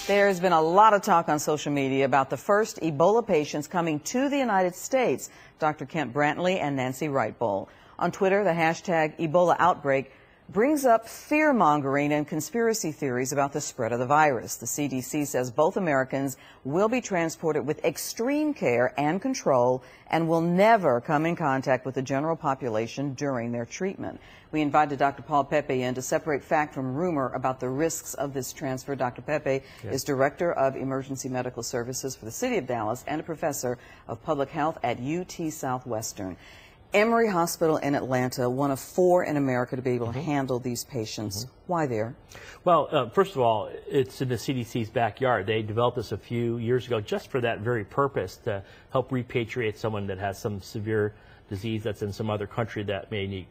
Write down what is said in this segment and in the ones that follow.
There's been a lot of talk on social media about the first Ebola patients coming to the United States, Dr. Kent Brantley and Nancy Wright-Bowl. On Twitter, the hashtag Ebola outbreak brings up fear-mongering and conspiracy theories about the spread of the virus. The CDC says both Americans will be transported with extreme care and control and will never come in contact with the general population during their treatment. We invited Dr. Paul Pepe in to separate fact from rumor about the risks of this transfer. Dr. Pepe is Director of Emergency Medical Services for the City of Dallas and a Professor of Public Health at UT Southwestern. Emory Hospital in Atlanta, one of 4 in America to be able to handle these patients. Why there? Well, first of all, it's in the CDC's backyard. They developed this a few years ago just for that very purpose, to help repatriate someone that has some severe disease that's in some other country that may need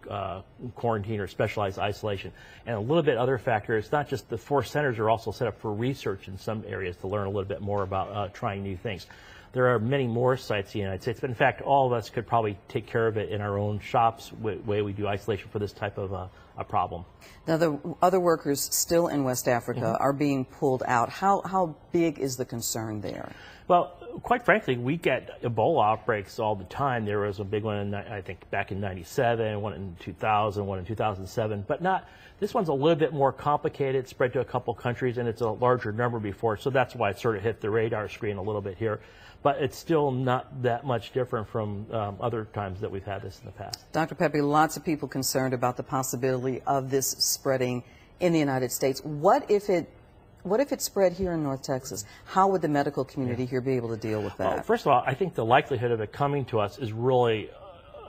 quarantine or specialized isolation. And a little bit other factor, it's not just the 4 centers are also set up for research in some areas to learn a little bit more about trying new things. There are many more sites in the United States, but in fact, all of us could probably take care of it in our own shops, the way we do isolation for this type of a problem. Now, the other workers still in West Africa are being pulled out. How big is the concern there? Well, quite frankly, we get Ebola outbreaks all the time. There was a big one, I think, back in '97, one in 2000, one in 2007, but not. This one's a little bit more complicated, spread to a couple countries, and it's a larger number before, so that's why it sort of hit the radar screen a little bit here. But it's still not that much different from other times that we've had this in the past. Dr. Pepe, lots of people concerned about the possibility of this spreading in the United States. What if it spread here in North Texas? How would the medical community here be able to deal with that? Well, first of all, I think the likelihood of it coming to us is really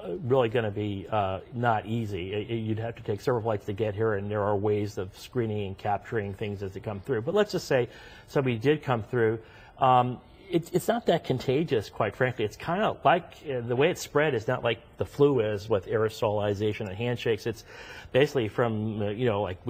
going to be not easy. You'd have to take several flights to get here, and there are ways of screening and capturing things as they come through. But let's just say somebody did come through. It's not that contagious, quite frankly. It's kind of like the way it's spread is not like the flu is with aerosolization and handshakes. It's basically from like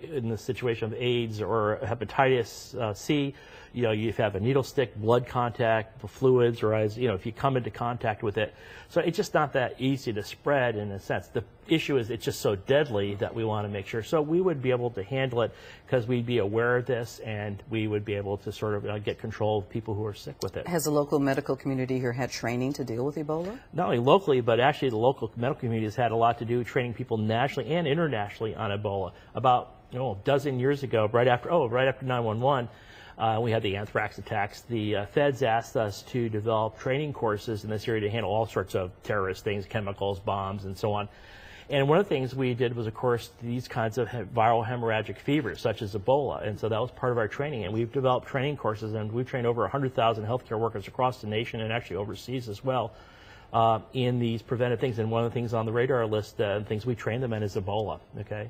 in the situation of AIDS or hepatitis C. You have a needle stick, blood contact, fluids, or if you come into contact with it. So it's just not that easy to spread in a sense. The issue is it's just so deadly that we want to make sure. So we would be able to handle it because we'd be aware of this, and we would be able to sort of get control of people who are sick with it. Has the local medical community here had training to deal with Ebola? Not only locally, but actually the local medical community has had a lot to do training people nationally and internationally on Ebola. About a dozen years ago, right after 9/11, we had the anthrax attacks. The feds asked us to develop training courses in this area to handle all sorts of terrorist things, chemicals, bombs, and so on. And one of the things we did was, of course, these kinds of viral hemorrhagic fevers, such as Ebola. And so that was part of our training. And we've developed training courses, and we've trained over 100,000 healthcare workers across the nation and actually overseas as well in these preventive things. And one of the things on the radar list, things we train them in, is Ebola. Okay.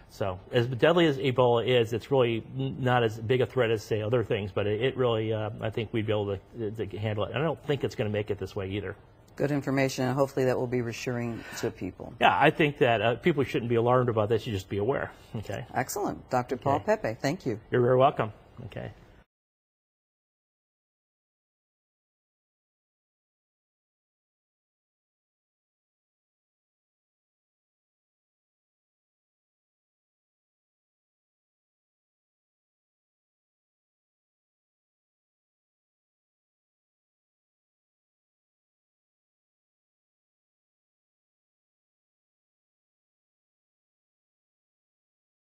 So as deadly as Ebola is, it's really not as big a threat as, say, other things, but it really, I think we'd be able to handle it. And I don't think it's going to make it this way either. Good information, and hopefully that will be reassuring to people. Yeah, I think that people shouldn't be alarmed about this. You just be aware. Okay. Excellent. Dr. Paul Pepe, thank you. You're very welcome. Okay.